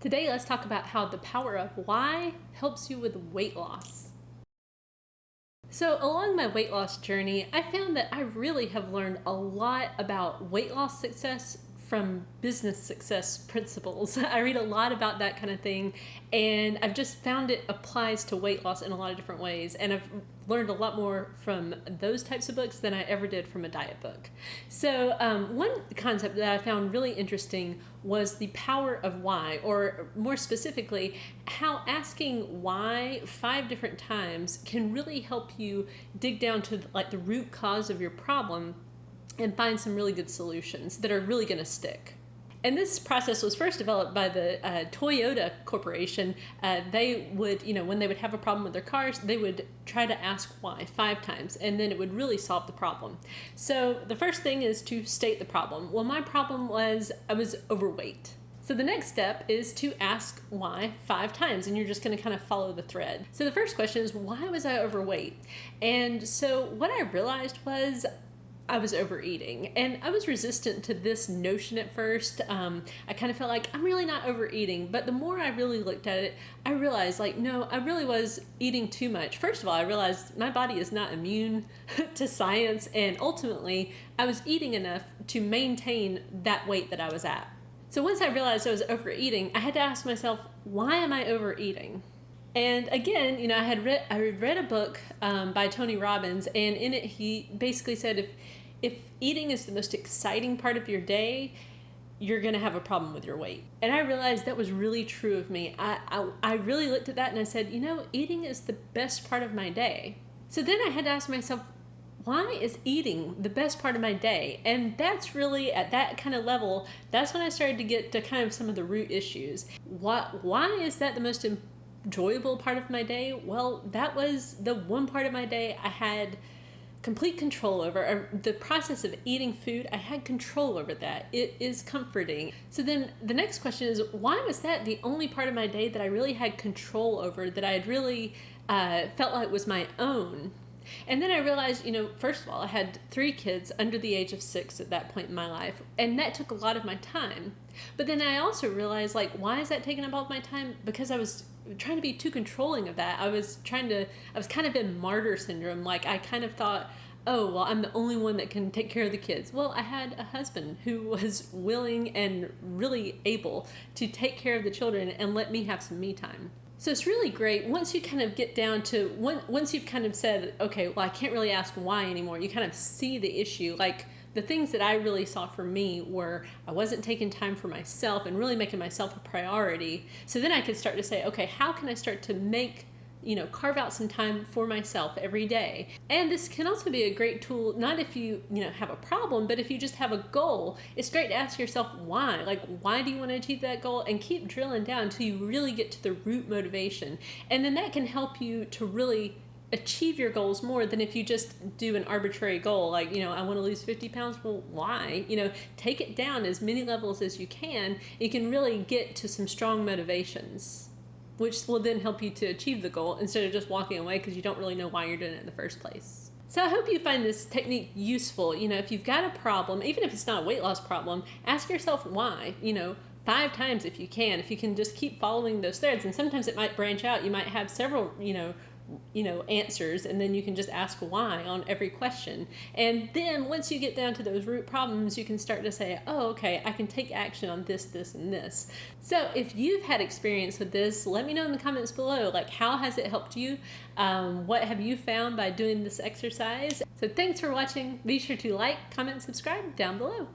Today, let's talk about how the power of why helps you with weight loss. So, along my weight loss journey, I found that I really have learned a lot about weight loss success from business success principles. I read a lot about that kind of thing, and I've just found it applies to weight loss in a lot of different ways. And I've learned a lot more from those types of books than I ever did from a diet book. So, one concept that I found really interesting was the power of why, or more specifically, how asking why 5 different times can really help you dig down to like the root cause of your problem and find some really good solutions that are really going to stick. And this process was first developed by the Toyota Corporation. They would, when they would have a problem with their cars, they would try to ask why 5 times, and then it would really solve the problem. So the first thing is to state the problem. Well, my problem was I was overweight. So the next step is to ask why 5 times, and you're just going to kind of follow the thread. So the first question is, why was I overweight? And so what I realized was I was overeating, and I was resistant to this notion at first. I kind of felt like I'm really not overeating, but the more I really looked at it, I realized no, I really was eating too much. First of all, I realized my body is not immune to science, and ultimately I was eating enough to maintain that weight that I was at. So once I realized I was overeating, I had to ask myself, why am I overeating? And again, I had read a book by Tony Robbins, and in it he basically said if eating is the most exciting part of your day, you're going to have a problem with your weight. And I realized that was really true of me. I really looked at that and I said, eating is the best part of my day. So then I had to ask myself, why is eating the best part of my day? And that's really, at that kind of level, that's when I started to get to kind of some of the root issues. Why is that the most enjoyable part of my day? Well, that was the one part of my day I had complete control over. The process of eating food, I had control over that. It is comforting. So then the next question is, why was that the only part of my day that I really had control over, that I had really felt like was my own? And then I realized, first of all, I had 3 kids under the age of 6 at that point in my life, and that took a lot of my time. But then I also realized, why is that taking up all of my time? Because I was trying to be too controlling of that. I was kind of in martyr syndrome. I kind of thought, oh, well, I'm the only one that can take care of the kids. Well, I had a husband who was willing and really able to take care of the children and let me have some me time. So it's really great once you kind of get down to, once you've kind of said, okay, well, I can't really ask why anymore. You kind of see the issue. The things that I really saw for me were I wasn't taking time for myself and really making myself a priority. So then I could start to say, okay, how can I start to carve out some time for myself every day? And this can also be a great tool, not if you have a problem, but if you just have a goal. It's great to ask yourself why. Why do you want to achieve that goal? And keep drilling down until you really get to the root motivation. And then that can help you to really achieve your goals more than if you just do an arbitrary goal. I want to lose 50 pounds. Well, why? Take it down as many levels as you can. You can really get to some strong motivations, which will then help you to achieve the goal instead of just walking away because you don't really know why you're doing it in the first place. So I hope you find this technique useful. If you've got a problem, even if it's not a weight loss problem, ask yourself why, 5 times if you can. If you can just keep following those threads, and sometimes it might branch out. You might have several, answers, and then you can just ask why on every question. And then once you get down to those root problems, you can start to say, oh, okay, I can take action on this, this, and this. So if you've had experience with this, let me know in the comments below, how has it helped you? What have you found by doing this exercise? So thanks for watching. Be sure to like, comment, subscribe down below.